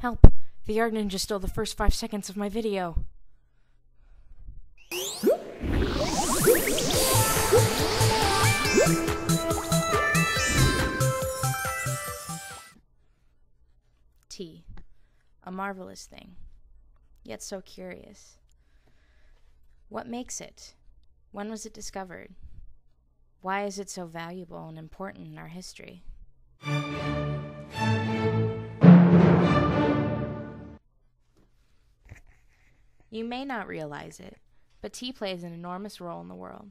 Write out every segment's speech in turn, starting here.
Help! The Art Ninja stole the first 5 seconds of my video. Tea. A marvelous thing, yet so curious. What makes it? When was it discovered? Why is it so valuable and important in our history? You may not realize it, but tea plays an enormous role in the world.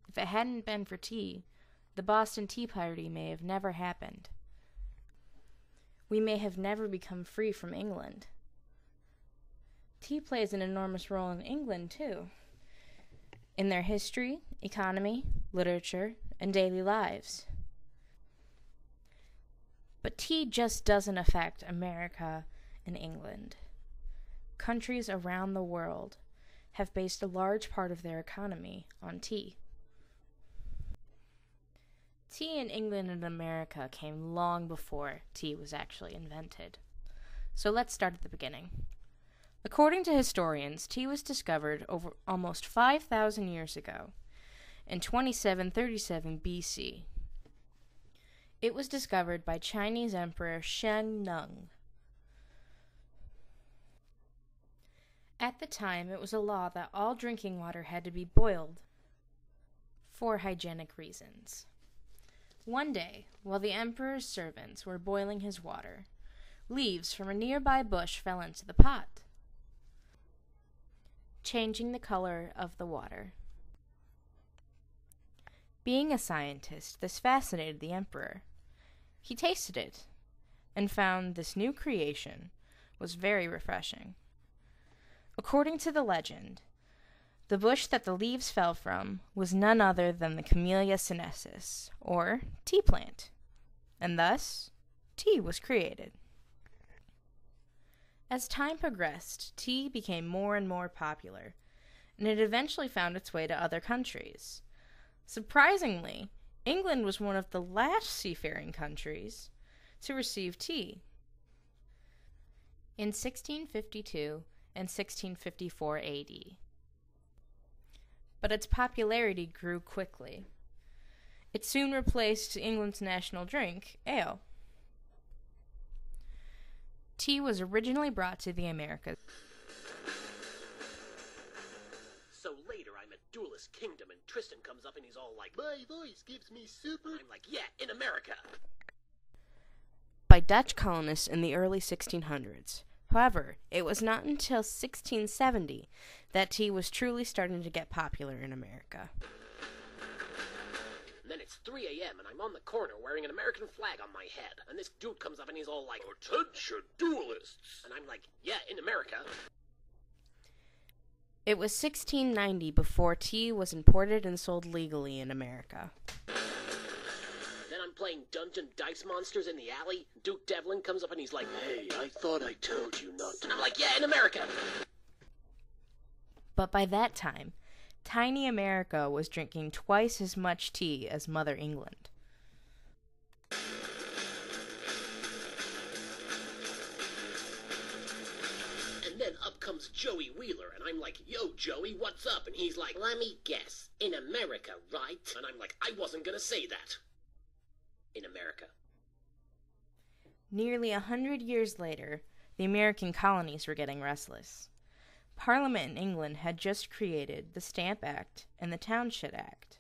If it hadn't been for tea, the Boston Tea Party may have never happened. We may have never become free from England. Tea plays an enormous role in England, too, in their history, economy, literature, and daily lives. But tea just doesn't affect America and England. Countries around the world have based a large part of their economy on tea. Tea in England and America came long before tea was actually invented. So let's start at the beginning. According to historians, tea was discovered over almost 5,000 years ago, in 2737 BC. It was discovered by Chinese Emperor Sheng Nung. At the time, it was a law that all drinking water had to be boiled for hygienic reasons. One day, while the emperor's servants were boiling his water, leaves from a nearby bush fell into the pot, changing the color of the water. Being a scientist, this fascinated the emperor. He tasted it and found this new creation was very refreshing. According to the legend, the bush that the leaves fell from was none other than the Camellia sinensis, or tea plant, and thus tea was created. As time progressed, tea became more and more popular, and it eventually found its way to other countries. Surprisingly, England was one of the last seafaring countries to receive tea. In 1652 and 1654 AD. But its popularity grew quickly. It soon replaced England's national drink, ale. Tea was originally brought to the Americas. So later I'm at Duelist Kingdom and Tristan comes up and he's all like, "My voice gives me super..." I'm like, "Yeah, in America." By Dutch colonists in the early 1600s. However, it was not until 1670 that tea was truly starting to get popular in America. And then it's 3 a.m. and I'm on the corner wearing an American flag on my head, and this dude comes up and he's all like, "Attention, duelists!" And I'm like, "Yeah, in America." It was 1690 before tea was imported and sold legally in America. Then I'm playing Dungeon Dice Monsters in the alley. Duke Devlin comes up and he's like, "Hey, I thought I told you not to." And I'm like, "Yeah, in America." But by that time, tiny America was drinking twice as much tea as Mother England. And then up comes Joey Wheeler, and I'm like, "Yo, Joey, what's up?" And he's like, "Let me guess, in America, right?" And I'm like, "I wasn't gonna say that." In America. Nearly 100 years later, the American colonies were getting restless. Parliament in England had just created the Stamp Act and the Townshend Act.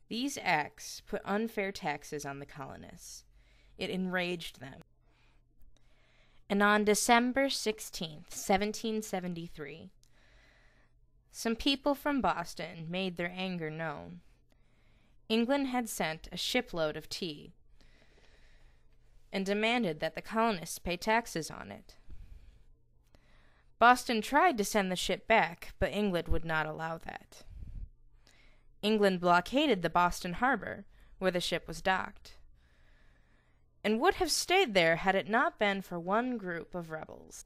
These acts put unfair taxes on the colonists. It enraged them. And on December 16th, 1773, some people from Boston made their anger known. England had sent a shipload of tea and demanded that the colonists pay taxes on it. Boston tried to send the ship back, but England would not allow that. England blockaded the Boston harbor, where the ship was docked, and would have stayed there had it not been for one group of rebels.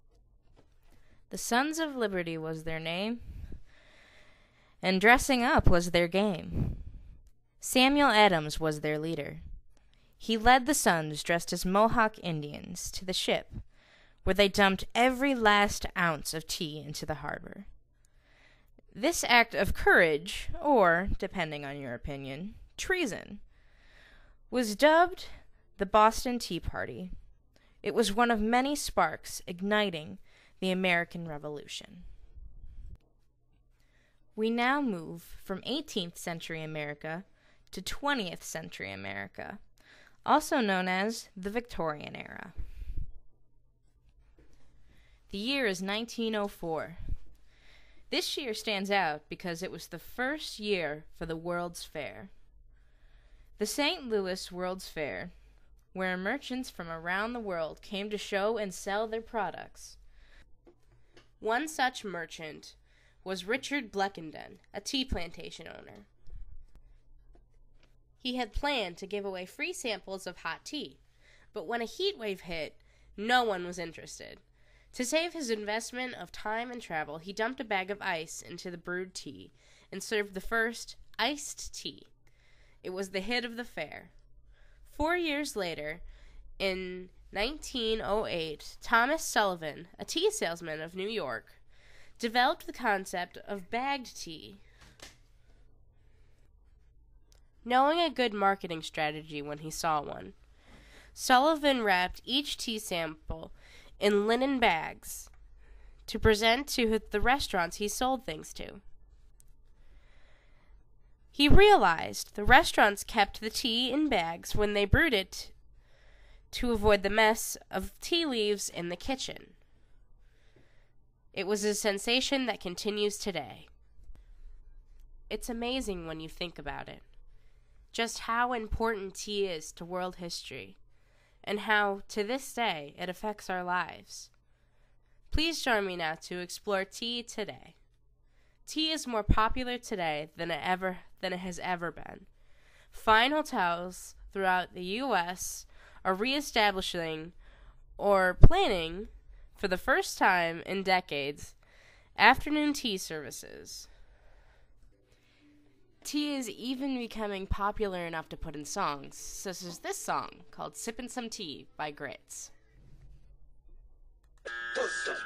The Sons of Liberty was their name, and dressing up was their game. Samuel Adams was their leader. He led the Sons, dressed as Mohawk Indians, to the ship, where they dumped every last ounce of tea into the harbor. This act of courage, or, depending on your opinion, treason, was dubbed the Boston Tea Party. It was one of many sparks igniting the American Revolution. We now move from 18th century America to 20th century America, also known as the Victorian era. The year is 1904. This year stands out because it was the first year for the World's Fair. The St. Louis World's Fair, where merchants from around the world came to show and sell their products. One such merchant was Richard Bleckenden, a tea plantation owner. He had planned to give away free samples of hot tea, but when a heat wave hit, no one was interested. To save his investment of time and travel, he dumped a bag of ice into the brewed tea and served the first iced tea. It was the hit of the fair. 4 years later, in 1908, Thomas Sullivan, a tea salesman of New York, developed the concept of bagged tea. Knowing a good marketing strategy when he saw one, Sullivan wrapped each tea sample in linen bags to present to the restaurants he sold things to. He realized the restaurants kept the tea in bags when they brewed it to avoid the mess of tea leaves in the kitchen. It was a sensation that continues today. It's amazing when you think about it, just how important tea is to world history, and how, to this day, it affects our lives. Please join me now to explore tea today. Tea is more popular today than it has ever been. Fine hotels throughout the U.S. are reestablishing or planning, for the first time in decades, afternoon tea services. Tea is even becoming popular enough to put in songs, such as this song called Sippin' Some Tea by Grits.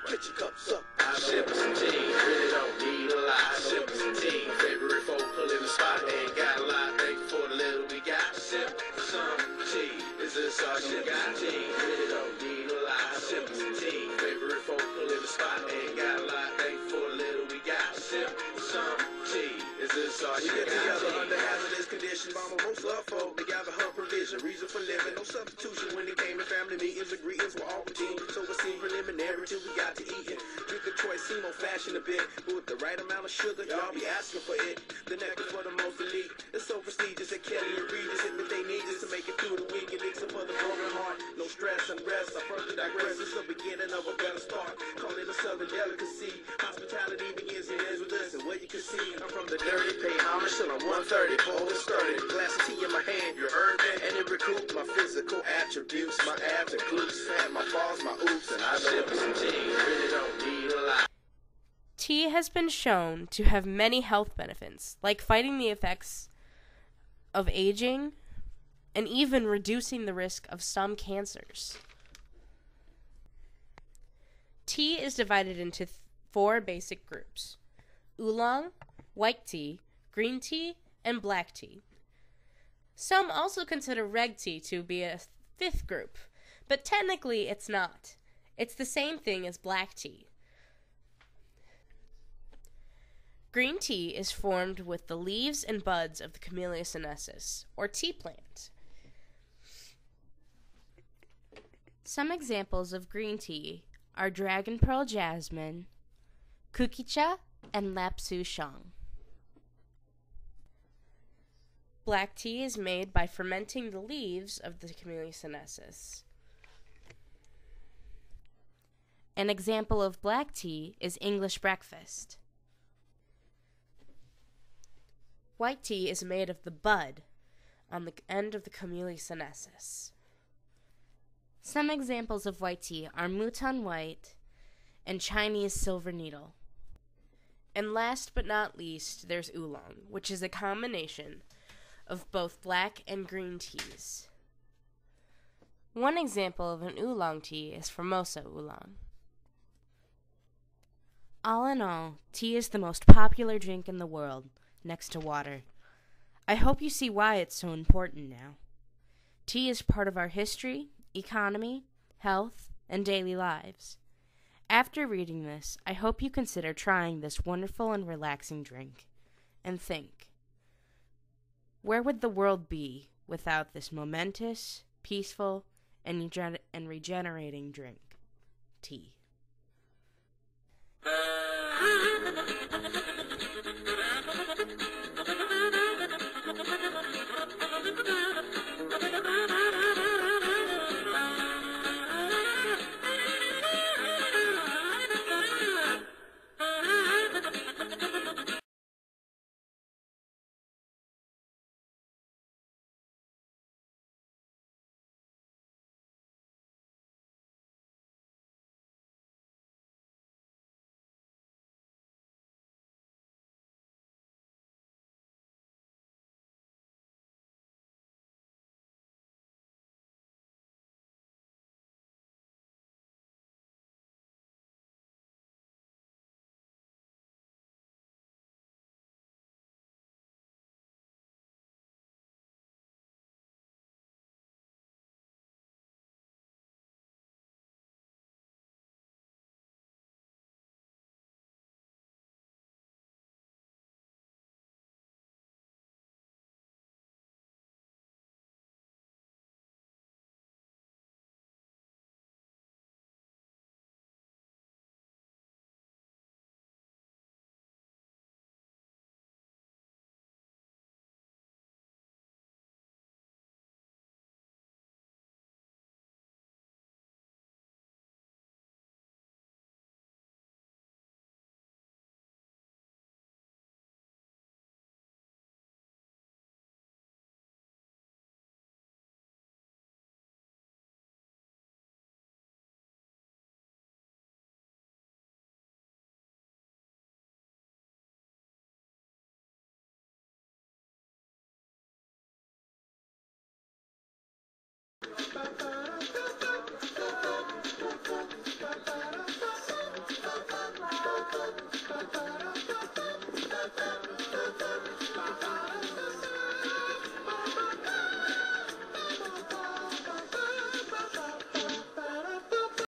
Get your cups up. I'm sipping some tea, really don't need a lot. Sipping some tea, favorite folk pull in the spot. Ain't got a lot, thank you for the little we got. Sip some tea, is this all you got? Tea, really don't need a lot. Sipping some tea, favorite folk pull in the spot. Ain't got a lot, thank you for the little we got. Sip some tea, is this all you got? Together under hazardous conditions, mama most love folk. They gather her provision, reason for living, no substitution. When it came to family meetings, the greetings were all routine. So it seemed preliminary till we got to eating. Drink of choice seem old fashioned a bit, but with the right amount of sugar, y'all be asking for it. The nectar for the most elite. It's so prestigious that Kelly and Regis hit what they need just to make it through the week. Elixir for the broken heart. No stress, unrest. I further digress. It's the beginning of a better start. Call it a southern delicacy. Hospitality begins and ends with us. And what you can see, I'm from the dirty, pay homage till I'm 130. Bold and sturdy. Glass of tea in my hand, you earned it. And it recouped my physical attributes. My abs and glutes, fat, my falls, my oops. And I sip some tea. Really don't need a lot. Tea has been shown to have many health benefits, like fighting the effects of aging and even reducing the risk of some cancers. Tea is divided into 4 basic groups: oolong, white tea, green tea, and black tea. Some also consider red tea to be a 5th group, but technically it's not. It's the same thing as black tea. Green tea is formed with the leaves and buds of the Camellia sinensis, or tea plant. Some examples of green tea are dragon pearl jasmine, kukicha, and lapsu shang. Black tea is made by fermenting the leaves of the Camellia sinensis. An example of black tea is English breakfast. White tea is made of the bud on the end of the Camellia sinensis. Some examples of white tea are Mouton White and Chinese Silver Needle. And last but not least, there's oolong, which is a combination of both black and green teas. One example of an oolong tea is Formosa oolong. All in all, tea is the most popular drink in the world, next to water. I hope you see why it's so important now. Tea is part of our history, economy, health, and daily lives. After reading this, I hope you consider trying this wonderful and relaxing drink. And think, where would the world be without this momentous, peaceful, and regenerating drink, tea?